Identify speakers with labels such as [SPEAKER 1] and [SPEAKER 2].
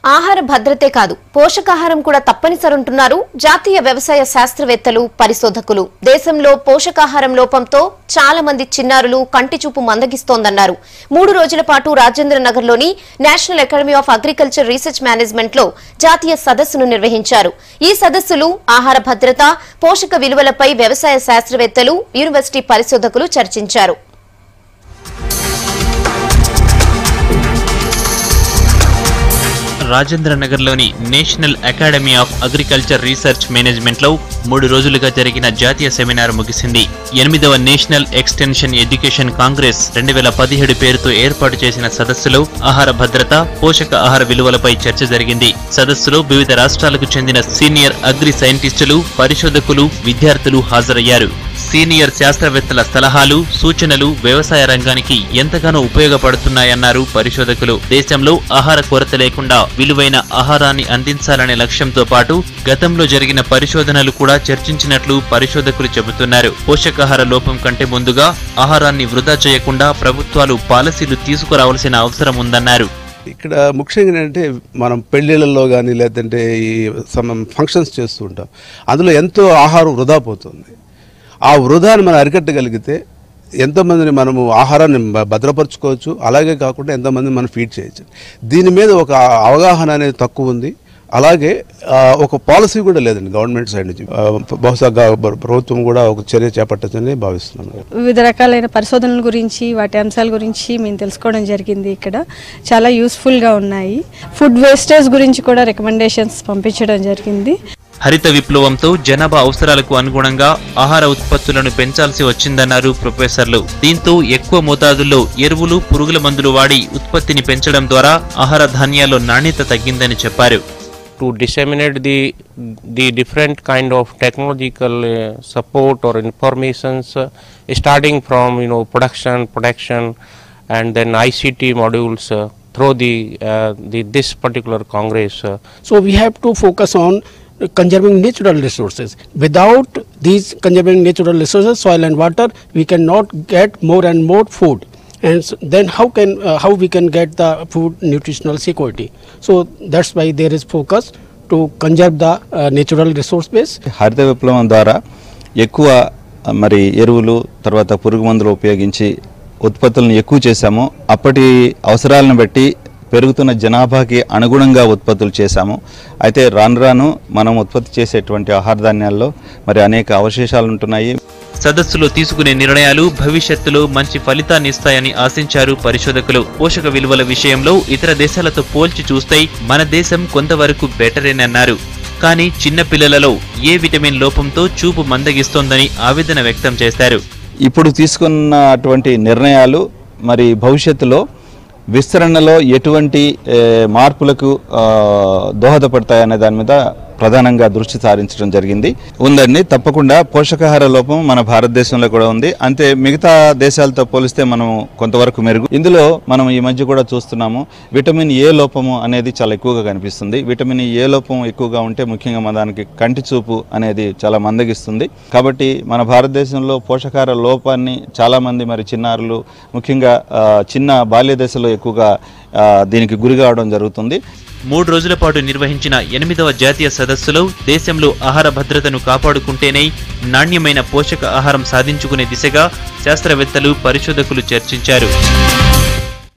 [SPEAKER 1] ఆహార భద్రతే కాదు పోషకాహారం కూడా తప్పనిసరంటున్నారు జాతీయ వ్యవసాయ శాస్త్రవేత్తలు పరిశోధకులు. దేశంలో పోషకాహారం లోపంతో చాలా మంది చిన్నారులు కంటిచూపు మందగిస్తోందన్నారు. 3 రోజుల పాటు రాజేంద్రనగర్లోని National Academy of Agriculture Research Management లో జాతీయ సదస్సును నిర్వహించారు. ఈ సదస్సులు ఆహార భద్రత, పోషక విలువలపై వ్యవసాయ శాస్త్రవేత్తలు, యూనివర్సిటీ పరిశోధకులు చర్చించారు.
[SPEAKER 2] రాజేంద్రనగర్లోని National Academy of Agriculture Research Management లో 3 రోజులుగా జరిగిన జాతీయ సెమినార్ ముగిసింది. 8వ నేషనల్ ఎక్స్టెన్షన్ ఎడ్యుకేషన్ కాంగ్రెస్ 2017 పేరుతో ఏర్పాటు చేసిన సదస్సులో ఆహార భద్రత, పోషక ఆహార విలువలపై చర్చ జరిగింది. సదస్సులో వివిధ రాష్ట్రాలకు చెందిన సీనియర్ అగ్రి సైంటిస్టులు, పరిశోధకులు, విద్యార్థులు హాజరయ్యారు. సీనియర్ శాస్త్రవేత్తల సలహాలు, సూచనలు వ్యవసాయ రంగానికి ఎంతగానో ఉపయోగపడుతున్నాయన్నారు పరిశోధకులు. దేశంలో ఆహార కొరత లేకుండా విలువైన ఆహారాన్ని అందించాలనే లక్ష్యంతో పాటు గతంలో జరిగిన పరిశోధనలు కూడా చర్చించినట్లు పరిశోధకులు చెబుతున్నారు. పోషకాహార లోపం కంటే ముందుగా ఆహారాన్ని వృధా చేయకుండా ప్రభుత్వాలు పాలసీలు తీసుకురావాల్సిన అవసరం ఉందన్నారు.
[SPEAKER 3] ఇక్కడ ముఖ్యంగా ఏంటంటే మనం పెళ్లిళ్ళల్లో కానీ లేదంటే ఈ ఫంక్షన్స్ చేస్తూ ఉంటాం, అందులో ఎంతో ఆహారం వృధా పోతుంది. ఆ వృధాన్ని మనం అరికట్టగలిగితే ఎంతోమందిని మనము ఆహారాన్ని భద్రపరచుకోవచ్చు, అలాగే కాకుండా ఎంతోమంది మనం ఫీడ్ చేయొచ్చు. దీని మీద ఒక అవగాహన అనేది తక్కువ ఉంది. అలాగే ఒక పాలసీ కూడా లేదండి గవర్నమెంట్ సైడ్ నుంచి. బహుశా ప్రభుత్వం కూడా ఒక చర్య చేపట్టచ్చని భావిస్తున్నాను.
[SPEAKER 4] వివిధ రకాలైన పరిశోధనల గురించి, వాటి అంశాల గురించి మేము తెలుసుకోవడం జరిగింది. ఇక్కడ చాలా యూస్ఫుల్గా ఉన్నాయి. ఫుడ్ వేస్టేజ్ గురించి కూడా రికమెండేషన్స్ పంపించడం జరిగింది.
[SPEAKER 2] హరిత విప్లవంతో జనాభా అవసరాలకు అనుగుణంగా ఆహార ఉత్పత్తులను పెంచాల్సి వచ్చిందన్నారు ప్రొఫెసర్లు. దీంతో ఎక్కువ మోతాదుల్లో ఎరువులు, పురుగుల మందులు వాడి ఉత్పత్తిని పెంచడం ద్వారా ఆహార ధాన్యాల్లో నాణ్యత తగ్గిందని చెప్పారు.
[SPEAKER 5] To disseminate the different kind of technological support or informations, starting from production and then ICT modules through this particular congress.
[SPEAKER 6] So we have to focus on conserving natural resources. Without these conserving natural resources, soil and water, we cannot get more and more food. And then how we can get the food nutritional security? So that's why there is focus to conserve the natural resource base.
[SPEAKER 7] హరిత విప్లవం ద్వారా ఎక్కువ మరి ఎరువులు, తర్వాత పురుగు మందులు ఉపయోగించి ఉత్పత్తులను ఎక్కువ చేశాము. అప్పటి అవసరాలను బట్టి పెరుగుతున్న జనాభాకి అనుగుణంగా ఉత్పత్తులు చేశాము. అయితే రాను మనం ఉత్పత్తి చేసేటువంటి ఆహార ధాన్యాల్లో మరి అనేక అవశేషాలు ఉంటున్నాయి.
[SPEAKER 2] సదస్సులో తీసుకునే నిర్ణయాలు భవిష్యత్తులో మంచి ఫలితాన్ని ఇస్తాయని ఆశించారు పరిశోధకులు. పోషక విలువల విషయంలో ఇతర దేశాలతో పోల్చి చూస్తే మన దేశం కొంతవరకు బెటరేనన్నారు. కానీ చిన్న పిల్లలలో ఏ విటమిన్ లోపంతో చూపు మందగిస్తోందని ఆవేదన వ్యక్తం చేశారు.
[SPEAKER 7] ఇప్పుడు తీసుకున్నటువంటి నిర్ణయాలు మరి భవిష్యత్తులో విస్తరణలో ఎటువంటి మార్పులకు దోహదపడతాయనే దాని మీద ప్రధానంగా దృష్టి సారించడం జరిగింది. ఉందండి, తప్పకుండా పోషకాహార లోపం మన భారతదేశంలో కూడా ఉంది. అంతే మిగతా దేశాలతో పోలిస్తే మనం కొంతవరకు మెరుగు. ఇందులో మనం ఈ మధ్య కూడా చూస్తున్నాము, విటమిన్ ఏ లోపము అనేది చాలా ఎక్కువగా కనిపిస్తుంది. విటమిన్ ఏ లోపం ఎక్కువగా ఉంటే ముఖ్యంగా మన దానికి కంటి చూపు అనేది చాలా మందగిస్తుంది. కాబట్టి మన భారతదేశంలో పోషకాహార లోపాన్ని చాలామంది మరి చిన్నారులు ముఖ్యంగా చిన్న బాల్య దశలో ఎక్కువగా దీనికి గురి కావడం జరుగుతుంది.
[SPEAKER 2] 3 రోజుల పాటు నిర్వహించిన 8వ జాతీయ సదస్సులో దేశంలో ఆహార భద్రతను కాపాడుకుంటేనే నాణ్యమైన పోషక ఆహారం సాధించుకునే దిశగా శాస్త్రవేత్తలు, పరిశోధకులు చర్చించారు.